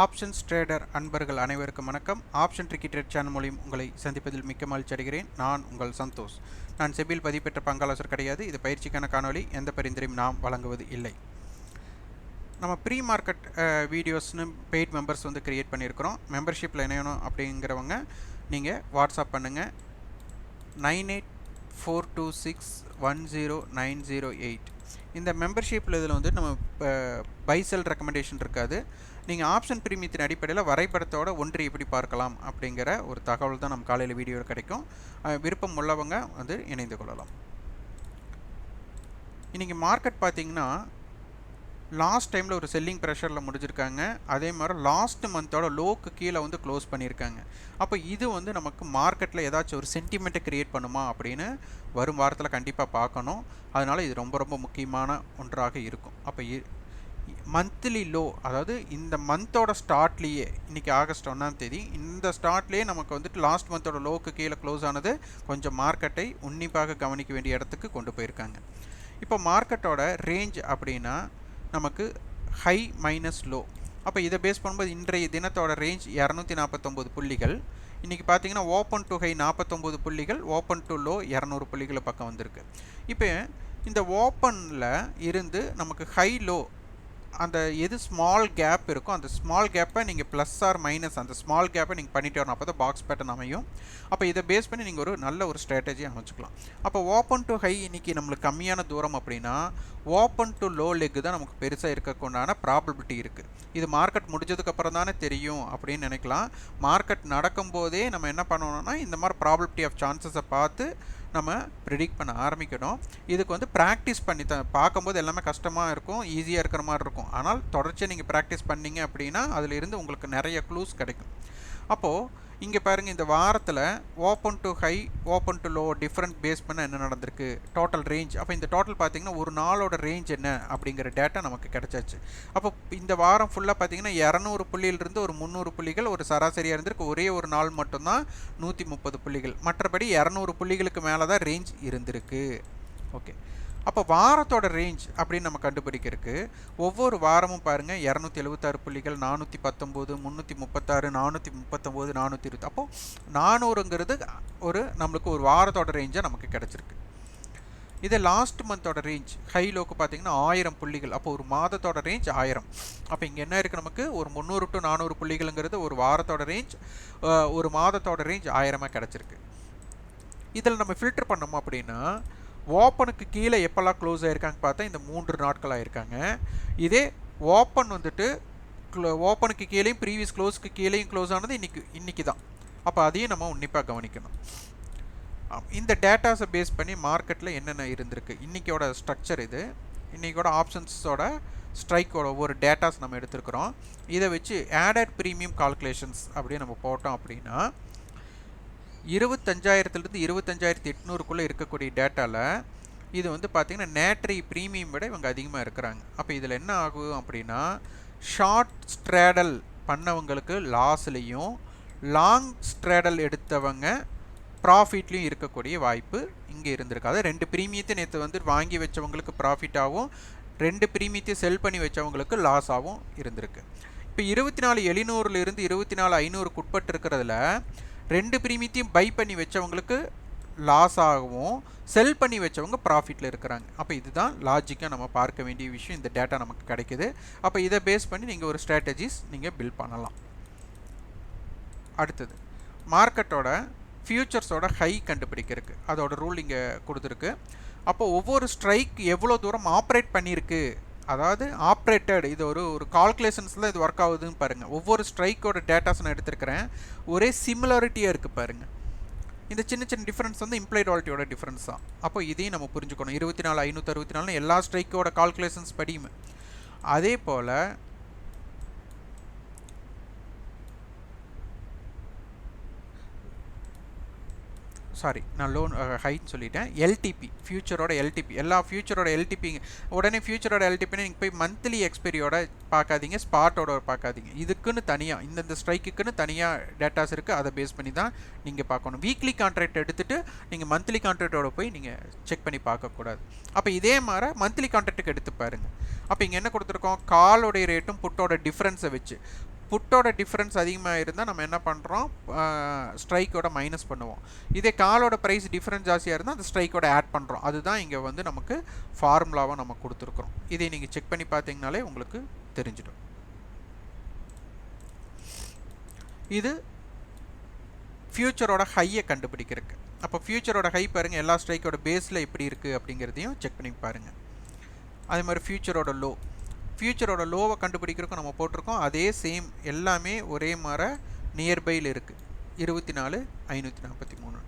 Options trader அன்பர்கள் அனைவருக்கும் வணக்கம். ஆப்ஷன் ட்ரிக்கி ட்ரேட் சேனல் மூலியம் உங்களை சந்திப்பதில் மிக்க மகிழ்ச்சி அடைகிறேன். நான் உங்கள் சந்தோஷ். நான் செபியில் பதிவு பெற்ற பங்காளர் கிடையாது. இது பயிற்சிக்கான காணொலி. எந்த பரிந்துரையும் நாம் வழங்குவது இல்லை. நம்ம ப்ரீ மார்க்கெட் வீடியோஸ்னு பெய்ட் மெம்பர்ஸ் வந்து கிரியேட் பண்ணியிருக்கிறோம். மெம்பர்ஷிப்பில் இணையணும் அப்படிங்கிறவங்க நீங்கள் வாட்ஸ்அப் பண்ணுங்கள் 9842610908. இந்த மெம்பர்ஷிப்பில் இதில் வந்து நம்ம பை செல் ரெக்கமெண்டேஷன் இருக்காது. நீங்கள் ஆப்ஷன் பிரீமியத்தின் அடிப்படையில் வரைபடத்தோட ஒன்று எப்படி பார்க்கலாம் அப்படிங்கிற ஒரு தகவல் தான் நம்ம காலையில் வீடியோவில் கிடைக்கும். விருப்பம் உள்ளவங்க வந்து இணைந்து கொள்ளலாம். இன்றைக்கி மார்க்கெட் பார்த்திங்கன்னா லாஸ்ட் டைமில் ஒரு செல்லிங் ப்ரெஷரில் முடிஞ்சிருக்காங்க. அதே மாதிரி லாஸ்ட் மந்தோட லோக்கு கீழே வந்து க்ளோஸ் பண்ணியிருக்காங்க. அப்போ இது வந்து நமக்கு மார்க்கெட்டில் ஏதாச்சும் ஒரு சென்டிமெண்ட்டை க்ரியேட் பண்ணுமா அப்படின்னு வரும் வாரத்தில் கண்டிப்பாக பார்க்கணும். அதனால் இது ரொம்ப ரொம்ப முக்கியமான ஒன்றாக இருக்கும். அப்போ மந்த்லி லோ, அதாவது இந்த மந்தோட ஸ்டார்ட்லேயே, இன்றைக்கி ஆகஸ்ட் 1ஆம் தேதி, இந்த ஸ்டார்ட்லேயே நமக்கு வந்துட்டு லாஸ்ட் மந்தோட லோக்கு கீழே க்ளோஸ் ஆனது கொஞ்சம் மார்க்கெட்டை உன்னிப்பாக கவனிக்க வேண்டிய இடத்துக்கு கொண்டு போயிருக்காங்க. இப்போ மார்க்கெட்டோட ரேஞ்ச் அப்படின்னா நமக்கு ஹை மைனஸ் லோ. அப்போ இதை பேஸ் பண்ணும்போது இன்றைய தினத்தோட ரேஞ்ச் 249 புள்ளிகள். இன்றைக்கி பார்த்தீங்கன்னா ஓப்பன் டு ஹை 49 புள்ளிகள், ஓப்பன் டு லோ 200 புள்ளிகள் பக்கம் வந்திருக்கு. இப்போ இந்த ஓப்பனில் இருந்து நமக்கு ஹை லோ அந்த எது ஸ்மால் கேப் இருக்கோ அந்த ஸ்மால் கேப்பை நீங்கள் ப்ளஸ் ஆர் மைனஸ் அந்த ஸ்மால் கேப்பை நீங்கள் பண்ணிட்டு வரணும். அப்போ தான் பாக்ஸ் பேட்டர்ன் அமையும். அப்போ இதை பேஸ் பண்ணி நீங்கள் ஒரு நல்ல ஒரு ஸ்ட்ராட்டஜி அமைச்சுக்கலாம். அப்போ ஓப்பன் டு ஹை இன்றைக்கி நம்மளுக்கு கம்மியான தூரம் அப்படின்னா ஓப்பன் டு லோ லெக் தான் நமக்கு பெருசாக இருக்கக்குண்டான ப்ராபபிலிட்டி இருக்குது. இது மார்க்கெட் முடிஞ்சதுக்கப்புறம் தானே தெரியும் அப்படின்னு நினைக்கலாம். மார்க்கெட் நடக்கும்போதே நம்ம என்ன பண்ணணும்னா இந்த மாதிரி ப்ராபபிலிட்டி ஆஃப் சான்சஸை பார்த்து நம்ம ப்ரிடிக்ட் பண்ண ஆரம்பிக்கணும். இதுக்கு வந்து ப்ராக்டிஸ் பண்ணி பார்க்கும்போது எல்லாமே கஷ்டமாக இருக்கும், ஈஸியாக இருக்கிற மாதிரி இருக்கும். ஆனால் தொடர்ச்சியாக நீங்கள் ப்ராக்டிஸ் பண்ணிங்க அப்படின்னா அதிலிருந்து உங்களுக்கு நிறைய க்ளூஸ் கிடைக்கும். அப்போது இங்கே பாருங்கள், இந்த வாரத்தில் open to high open to low different base பண்ண என்ன நடந்திருக்கு, டோட்டல் ரேஞ்ச். அப்போ இந்த டோட்டல் பார்த்திங்கன்னா ஒரு நாளோட ரேஞ்ச் என்ன அப்படிங்கிற டேட்டா நமக்கு கிடைச்சாச்சு. அப்போ இந்த வாரம் ஃபுல்லாக பார்த்திங்கன்னா 200 புள்ளியிலிருந்து ஒரு 300 புள்ளிகள் ஒரு சராசரியாக இருந்திருக்கு. ஒரே ஒரு நாள் மட்டும்தான் 130 புள்ளிகள். மற்றபடி 200 புள்ளிகளுக்கு மேலே தான் ரேஞ்ச் இருந்திருக்கு. ஓகே, அப்போ வாரத்தோட ரேஞ்ச் அப்படின்னு நம்ம கண்டுபிடிக்கிறதுக்கு ஒவ்வொரு வாரமும் பாருங்கள் 276 புள்ளிகள், 419, 336, 439, 420. அப்போது 400ங்கிறது ஒரு நம்மளுக்கு ஒரு வாரத்தோட ரேஞ்சாக நமக்கு கிடச்சிருக்கு. இது லாஸ்ட் மந்தோட ரேஞ்ச் ஹை லோக்கு பார்த்திங்கன்னா 1000 புள்ளிகள். அப்போ ஒரு மாதத்தோட ரேஞ்ச் 1000. அப்போ இங்கே என்ன இருக்குது, நமக்கு ஒரு 300 to 400 புள்ளிகள்ங்கிறது ஒரு வாரத்தோட ரேஞ்ச், ஒரு மாதத்தோட ரேஞ்ச் 1000 கிடச்சிருக்கு. இதில் நம்ம ஃபில்டர் பண்ணோம் அப்படின்னா ஓப்பனுக்கு கீழே எப்போல்லாம் க்ளோஸ் ஆகிருக்காங்க பார்த்தா இந்த 3 நாட்கள் ஆகிருக்காங்க. இதே ஓப்பன் வந்துட்டு ஓப்பனுக்கு கீழேயும் ப்ரீவியஸ் க்ளோஸ்க்கு கீழேயும் க்ளோஸ் ஆனது இன்றைக்கி தான். அப்போ அதையும் நம்ம உன்னிப்பாக கவனிக்கணும். இந்த டேட்டாஸை பேஸ் பண்ணி மார்க்கெட்டில் என்னென்ன இருந்திருக்கு, இன்றைக்கியோட ஸ்ட்ரக்சர் இது, இன்றைக்கோட ஆப்ஷன்ஸோட ஸ்ட்ரைக்கோட ஒவ்வொரு டேட்டாஸ் நம்ம எடுத்துருக்குறோம். இதை வச்சு ஆடட் ப்ரீமியம் கால்குலேஷன்ஸ் அப்படின்னு நம்ம போட்டோம் அப்படின்னா 25,000லேருந்து 25,800க்குள்ளே இருக்கக்கூடிய டேட்டாவில் இது வந்து பார்த்திங்கன்னா நேட்ரி ப்ரீமியம் விட இவங்க அதிகமாக இருக்கிறாங்க. அப்போ இதில் என்ன ஆகும் அப்படின்னா ஷார்ட் ஸ்ட்ரேடல் பண்ணவங்களுக்கு லாஸ்லேயும் லாங் ஸ்ட்ரேடல் எடுத்தவங்க ப்ராஃபிட்லேயும் இருக்கக்கூடிய வாய்ப்பு இங்கே இருந்திருக்கு. அதாவது 2 ப்ரீமியத்தை நேற்று வந்து வாங்கி வச்சவங்களுக்கு ப்ராஃபிட்டாகவும் 2 ப்ரீமியத்தை செல் பண்ணி வச்சவங்களுக்கு லாஸாகவும் இருந்திருக்கு. இப்போ 24,700லேருந்து 24,500க்கு உட்பட்டு இருக்கிறதுல 2 ப்ரீமியத்தையும் பை பண்ணி வச்சவங்களுக்கு லாஸ் ஆகவும் செல் பண்ணி வச்சவங்க ப்ராஃபிட்டில் இருக்கிறாங்க. அப்போ இதுதான் லாஜிக்காக நம்ம பார்க்க வேண்டிய விஷயம். இந்த டேட்டா நமக்கு கிடைக்குது. அப்போ இதை பேஸ் பண்ணி நீங்கள் ஒரு ஸ்ட்ராட்டஜிஸ் நீங்கள் பில்ட் பண்ணலாம். அடுத்தது மார்க்கெட்டோட ஃபியூச்சர்ஸோட ஹை கண்டுபிடிக்கிறதுக்கு அதோட ரூல் இங்கே கொடுத்துருக்கு. அப்போ ஒவ்வொரு ஸ்ட்ரைக் எவ்வளோ தூரம் ஆப்ரேட் பண்ணியிருக்கு, அதாவது ஆப்ரேட்டட், இது ஒரு கால்குலேஷன்ஸில் இது ஒர்க் ஆகுதுன்னு பாருங்கள். ஒவ்வொரு ஸ்ட்ரைக்கோட டேட்டாஸ் நான் எடுத்துருக்கிறேன், ஒரே சிமிலாரிட்டியாக இருக்குது பாருங்கள். இந்த சின்ன சின்ன டிஃப்ரென்ஸ் வந்து இம்ப்ளைட் வாலிட்டியோட டிஃப்ரென்ஸ் தான். அப்போ இதையும் நம்ம புரிஞ்சுக்கணும். 24,564 எல்லா ஸ்ட்ரைக்கோட கால்குலேஷன்ஸ் படியுமே. அதே போல் நான் லோன் ஹைன்னு சொல்லிட்டேன். எல்டிபி ஃபியூச்சரோட எல்டிபி, எல்லா ஃபியூச்சரோட எல்டிபி உடனே ஃபியூச்சரோட எல்டிபின்னு நீங்கள் போய் மந்த்லி எக்ஸ்பைரியோட பார்க்காதீங்க, ஸ்பாட்டோட பார்க்காதீங்க. இதுக்குன்னு தனியாக இந்தந்த ஸ்ட்ரைக்குன்னு தனியாக டேட்டாஸ் இருக்குது. அதை பேஸ் பண்ணி தான் நீங்கள் பார்க்கணும். வீக்லி கான்ட்ராக்ட் எடுத்துகிட்டு நீங்கள் மந்த்லி கான்ட்ராக்டோட போய் நீங்கள் செக் பண்ணி பார்க்கக்கூடாது. அப்போ இதே மாதிரி மந்த்லி கான்ட்ராக்ட்டுக்கு எடுத்து பாருங்கள். அப்போ இங்கே என்ன கொடுத்துருக்கோம், காலோடைய ரேட்டும் புட்டோட டிஃப்ரென்ஸை வச்சு புட்டோட டிஃப்ரென்ஸ் அதிகமாக இருந்தால் நம்ம என்ன பண்ணுறோம், ஸ்ட்ரைக்கோட மைனஸ் பண்ணுவோம். இதே காலோட ப்ரைஸ் டிஃப்ரென்ஸ் ஜாஸ்தியாக இருந்தால் அந்த ஸ்ட்ரைக்கோட ஆட் பண்ணுறோம். அதுதான் இங்கே வந்து நமக்கு ஃபார்முலாவை நம்ம கொடுத்துருக்குறோம். இதை நீங்கள் செக் பண்ணி பார்த்தீங்கனாலே உங்களுக்கு தெரிஞ்சிடும். இது ஃபியூச்சரோட ஹையை கண்டுபிடிக்கிறதுக்கு. அப்போ ஃபியூச்சரோட ஹை பாருங்கள், எல்லா ஸ்ட்ரைக்கோட பேஸில் எப்படி இருக்குது அப்படிங்கிறதையும் செக் பண்ணி பாருங்கள். அதே மாதிரி ஃபியூச்சரோட லோவை கண்டுபிடிக்கிறதுக்கும் நம்ம போட்டிருக்கோம். அதே சேம் எல்லாமே ஒரே மாதிரி நியர்பையில் இருக்குது. 24,543.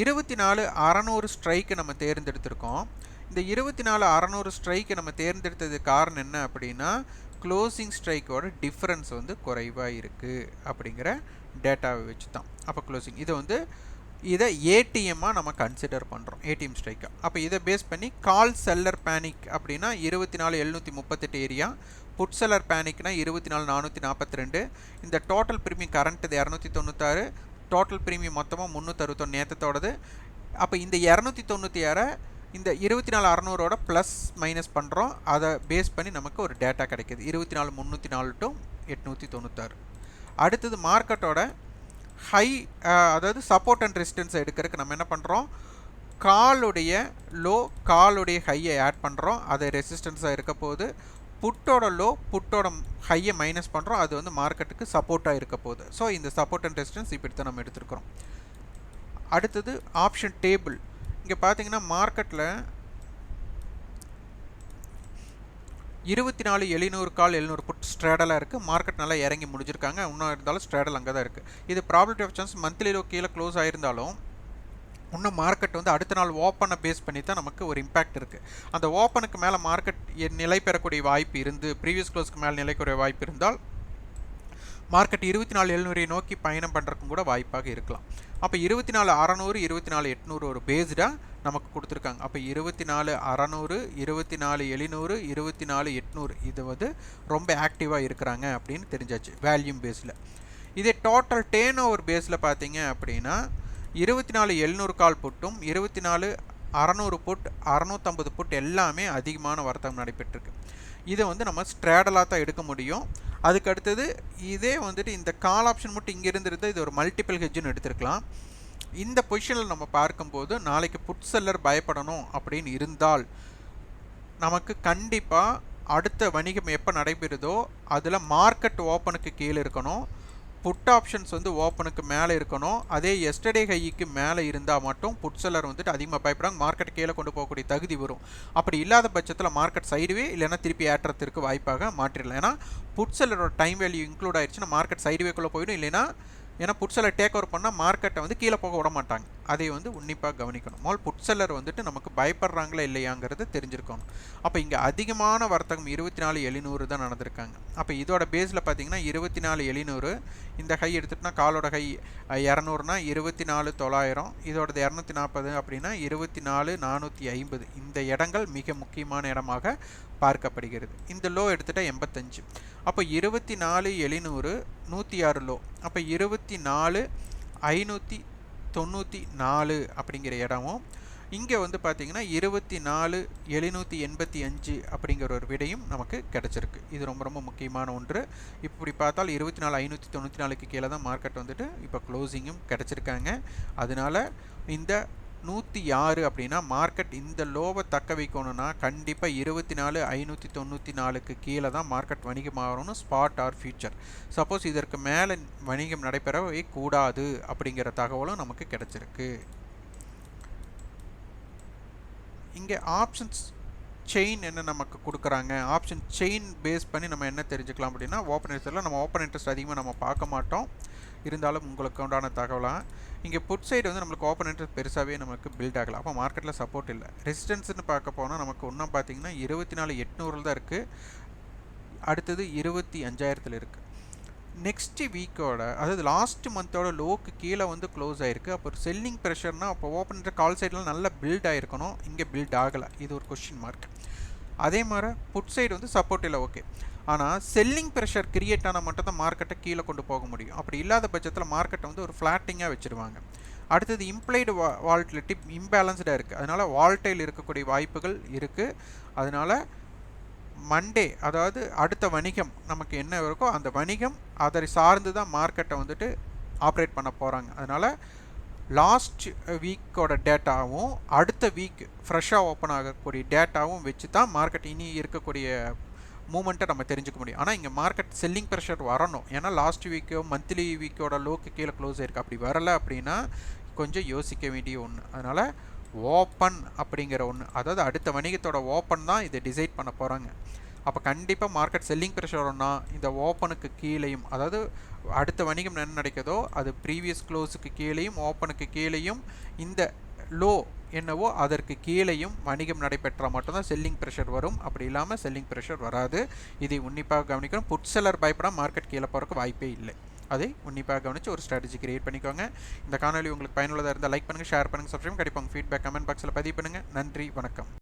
24,600 ஸ்ட்ரைக்கு நம்ம தேர்ந்தெடுத்திருக்கோம். இந்த 24,600 ஸ்ட்ரைக்கு நம்ம தேர்ந்தெடுத்தது காரணம் என்ன அப்படின்னா, க்ளோசிங் ஸ்ட்ரைக்கோட டிஃப்ரென்ஸ் வந்து குறைவாக இருக்குது அப்படிங்கிற டேட்டாவை வச்சு தான். அப்போ க்ளோசிங் இதை ஏடிஎம்மாக நம்ம கன்சிடர் பண்ணுறோம், ஏடிஎம் ஸ்ட்ரைக்காக. அப்போ இதை பேஸ் பண்ணி கால் செல்லர் பேனிக் அப்படின்னா 24,738 ஏரியா, புட் செல்லர் பேனிக்னா 24,442. இந்த total premium current 296, total premium மொத்தமாக 361 நேற்றத்தோடது. அப்போ இந்த 296 இந்த 24,600ஓட ப்ளஸ் மைனஸ் பண்ணுறோம். அதை பேஸ் பண்ணி நமக்கு ஒரு டேட்டா கிடைக்கிது, 24,304 to 896. அடுத்தது மார்க்கெட்டோட ஹை, அதாவது சப்போர்ட் அண்ட் ரெசிஸ்டன்ஸை எடுக்கிறதுக்கு நம்ம என்ன பண்ணுறோம், காலுடைய லோ காலுடைய ஹையை ஆட் பண்ணுறோம், அதை ரெசிஸ்டன்ஸாக இருக்க போகுது. புட்டோட லோ புட்டோட ஹையை மைனஸ் பண்ணுறோம், அது வந்து மார்க்கெட்டுக்கு சப்போர்ட்டாக இருக்க போகுது. ஸோ இந்த சப்போர்ட் அண்ட் ரெசிஸ்டன்ஸ் இப்படி தான் நம்ம எடுத்துருக்கிறோம். அடுத்தது ஆப்ஷன் டேபிள். இங்கே பார்த்தீங்கன்னா மார்க்கெட்டில் 24,700 கால் 700 புட் ஸ்ட்ராடலாக இருக்குது. மார்க்கெட் நல்லா இறங்கி முடிஞ்சிருக்காங்க. இன்னும் இருந்தாலும் ஸ்ட்ராடல் அங்கே தான் இருக்குது. இது probability of chance monthly low கீழே க்ளோஸ் ஆகிருந்தாலும் இன்னும் மார்க்கெட் வந்து அடுத்த நாள் ஓப்பனை பேஸ் பண்ணி தான் நமக்கு ஒரு இம்பேக்ட் இருக்குது. அந்த ஓப்பனுக்கு மேலே மார்க்கெட் நிலை பெறக்கூடிய வாய்ப்பு இருந்து, ப்ரீவியஸ் க்ளோஸ்க்கு மேலே நிலைக்குரிய வாய்ப்பு இருந்தால் மார்க்கெட் 24,700 நோக்கி பயணம் பண்ணுறதுக்கும் கூட வாய்ப்பாக இருக்கலாம். அப்போ 24,600 24,800 ஒரு பேஸ்டாக நமக்கு கொடுத்துருக்காங்க. அப்போ 24,600 24,700 24,800 இது வந்து ரொம்ப ஆக்டிவாக இருக்கிறாங்க அப்படின்னு தெரிஞ்சாச்சு வேல்யூம் பேஸில். இதே டோட்டல் டேர்ன் ஓவர் பேஸில் பார்த்தீங்க அப்படின்னா 24,700 கால் புட்டும் 24,600 புட் 650 புட் எல்லாமே அதிகமான வர்த்தகம் நடைபெற்றிருக்கு. இதை வந்து நம்ம ஸ்ட்ராடலாக தான் எடுக்க முடியும். அதுக்கு அடுத்தது இதே வந்துட்டு இந்த கால் ஆப்ஷன் மட்டும் இங்கே இருந்திருந்தால் இது ஒரு மல்டிபிள் ஹெட்ஜுன்னு எடுத்துருக்கலாம். இந்த பொசிஷனில் நம்ம பார்க்கும்போது நாளைக்கு புட் செல்லர் பயப்படணும் அப்படின்னு இருந்தால் நமக்கு கண்டிப்பாக அடுத்த வணிகம் எப்போ நடைபெறுதோ அதில் மார்க்கெட் ஓப்பனுக்கு கீழே இருக்கணும், புட் ஆப்ஷன்ஸ் வந்து ஓப்பனுக்கு மேலே இருக்கணும். அதே எஸ்டர்டே ஹைக்கு மேலே இருந்தால் மட்டும் புட் செல்லர் வந்துட்டு அதிகமாக பயப்படாங்க, மார்க்கெட் கீழே கொண்டு போகக்கூடிய தகுதி வரும். அப்படி இல்லாத பட்சத்தில் மார்க்கெட் சைடுவே இல்லைன்னா திருப்பி ஏற்றத்திற்கு வாய்ப்பாக மாற்றிடலாம். ஏன்னா புட் செல்லரோட டைம் வேல்யூ இன்க்ளூட் ஆயிடுச்சுன்னா மார்க்கெட் சைடுவேக்குள்ளே போயிடும். இல்லைன்னா ஏன்னா புட் செல்லர் டேக் ஓவர் பண்ணால் மார்க்கெட்டை வந்து கீழே போக விட மாட்டாங்க. அதை வந்து உன்னிப்பாக கவனிக்கணும். முதல் புட் செல்லர் வந்துட்டு நமக்கு பயப்படுறாங்களா இல்லையாங்கிறது தெரிஞ்சிருக்கணும். அப்போ இங்கே அதிகமான வர்த்தகம் 24,700 தான் நடந்திருக்காங்க. அப்போ இதோட பேஸில் பார்த்தீங்கன்னா 24,700, இந்த ஹை எடுத்துகிட்டோன்னா காலோட ஹை 200னா 24,900, இதோடது 240 அப்படின்னா 24,450. இந்த இடங்கள் மிக முக்கியமான இடமாக பார்க்கப்படுகிறது. இந்த லோ எடுத்துகிட்டா 85. அப்போ 24,700 106 லோ. அப்போ 24,594 அப்படிங்கிற இடமும் இங்கே வந்து பார்த்திங்கன்னா 24,785 அப்படிங்கிற ஒரு விடையும் நமக்கு கிடச்சிருக்கு. இது ரொம்ப ரொம்ப முக்கியமான ஒன்று. இப்படி பார்த்தால் 24,594க்கு கீழே தான் மார்க்கெட் வந்துட்டு இப்போ க்ளோசிங்கும் கிடச்சிருக்காங்க. அதனால் இந்த 106 அப்படின்னா மார்க்கெட் இந்த லோவை தக்க வைக்கணும்னா கண்டிப்பாக 24,594க்கு கீழே தான் மார்க்கெட் வணிகமாகணும், ஸ்பாட் ஆர் ஃபியூச்சர். சப்போஸ் இதற்கு மேலே வணிகம் நடைபெறவே கூடாது அப்படிங்கிற தகவலும் நமக்கு கிடச்சிருக்கு. இங்கே ஆப்ஷன்ஸ் செயின் என்ன நமக்கு கொடுக்குறாங்க, ஆப்ஷன் செயின் பேஸ் பண்ணி நம்ம என்ன தெரிஞ்சுக்கலாம் அப்படின்னா, ஓப்பன் இன்ட்ரெஸ்ட்டில் நம்ம ஓப்பன் இன்ட்ரெஸ்ட் அதிகமாக நம்ம பார்க்க மாட்டோம், இருந்தாலும் உங்களுக்கு உண்டான தகவலாக இங்கே புட் சைடு வந்து நம்மளுக்கு ஓப்பன் இன்ட்ரெஸ்ட் பெருசாகவே நமக்கு பில்ட் ஆகலாம். அப்போ மார்க்கெட்டில் சப்போர்ட் இல்லை. ரெசிஸ்டன்ஸ்னு பார்க்க போனால் நமக்கு இன்னும் பார்த்தீங்கன்னா 24,800 தான் இருக்குது. அடுத்தது 25,000 இருக்குது. நெக்ஸ்ட் வீக்கோட அதாவது லாஸ்ட் மந்தோட லோக்கு கீழே வந்து க்ளோஸ் ஆகிருக்கு. அப்போ ஒரு செல்லிங் ப்ரெஷர்னால் அப்போ ஓப்பன் இன்ட்ரெஸ்ட் கால் சைடில் நல்லா பில்ட் ஆகிருக்கணும், இங்கே பில்ட் ஆகலை. இது ஒரு கொஸ்டின் மார்க். அதே மாதிரி புட் சைடு வந்து சப்போர்ட் இல்லை, ஓகே. ஆனால் செல்லிங் ப்ரெஷர் கிரியேட் ஆனால் மட்டும் தான் மார்க்கெட்டை கீழே கொண்டு போக முடியும். அப்படி இல்லாத பட்சத்தில் மார்க்கெட்டை வந்து ஒரு ஃப்ளாட்டிங்காக வச்சுருவாங்க. அடுத்தது இம்ப்ளைடு வால்டிலிட்டி இம்பேலன்ஸ்டாக இருக்குது. அதனால் வால்டைல் இருக்கக்கூடிய வாய்ப்புகள் இருக்குது. அதனால் மண்டே அதாவது அடுத்த வணிகம் நமக்கு என்ன இருக்கோ அந்த வணிகம் அதை சார்ந்து தான் மார்க்கெட்டை வந்துட்டு ஆப்ரேட் பண்ண போகிறாங்க. அதனால் லாஸ்ட் வீக்கோட டேட்டாவும் அடுத்த வீக் ஃப்ரெஷ்ஷாக ஓப்பன் ஆகக்கூடிய டேட்டாவும் வச்சு தான் மார்க்கெட் இனி இருக்கக்கூடிய மூமெண்ட்டை நம்ம தெரிஞ்சுக்க முடியும். ஆனால் இங்கே மார்க்கெட் செல்லிங் ப்ரெஷர் வரணும். ஏன்னா லாஸ்ட் வீக்கோ மந்த்லி வீக்கோட லோக்கு கீழே க்ளோஸ் ஆயிருக்கு. அப்படி வரலை அப்படின்னா கொஞ்சம் யோசிக்க வேண்டிய ஒன்று. அதனால் ஓப்பன் அப்படிங்கிற ஒன்று, அதாவது அடுத்த வணிகத்தோட ஓப்பன் தான் இதை டிசைட் பண்ண போகிறாங்க. அப்போ கண்டிப்பாக மார்க்கெட் செல்லிங் ப்ரெஷர் வரும்னா இந்த ஓப்பனுக்கு கீழேயும், அதாவது அடுத்த வணிகம் என்ன நடக்குதோ அது ப்ரீவியஸ் க்ளோஸுக்கு கீழேயும் ஓப்பனுக்கு கீழேயும் இந்த லோ என்னவோ அதற்கு கீழேயும் வணிகம் நடைபெற்றால் மட்டும்தான் செல்லிங் ப்ரெஷர் வரும். அப்படி இல்லாமல் செல்லிங் ப்ரெஷர் வராது. இதை உன்னிப்பாக கவனிக்கணும். புட் செல்லர் பயப்பட மார்க்கெட் கீழே போகிறதுக்கு வாய்ப்பே இல்லை. அதை உன்னிப்பாக கவனித்து ஒரு ஸ்ட்ராட்டஜி கிரியேட் பண்ணிக்கோங்க. இந்த காணொலி உங்களுக்கு பயனுள்ளதாக இருந்தால் லைக் பண்ணுங்கள், ஷேர் பண்ணுங்கள், சப்ஸ்கிரைப். கண்டிப்பாக உங்கள் ஃபீட்பேக் கமெண்ட் பாக்ஸில் பதிவு பண்ணுங்கள். நன்றி, வணக்கம்.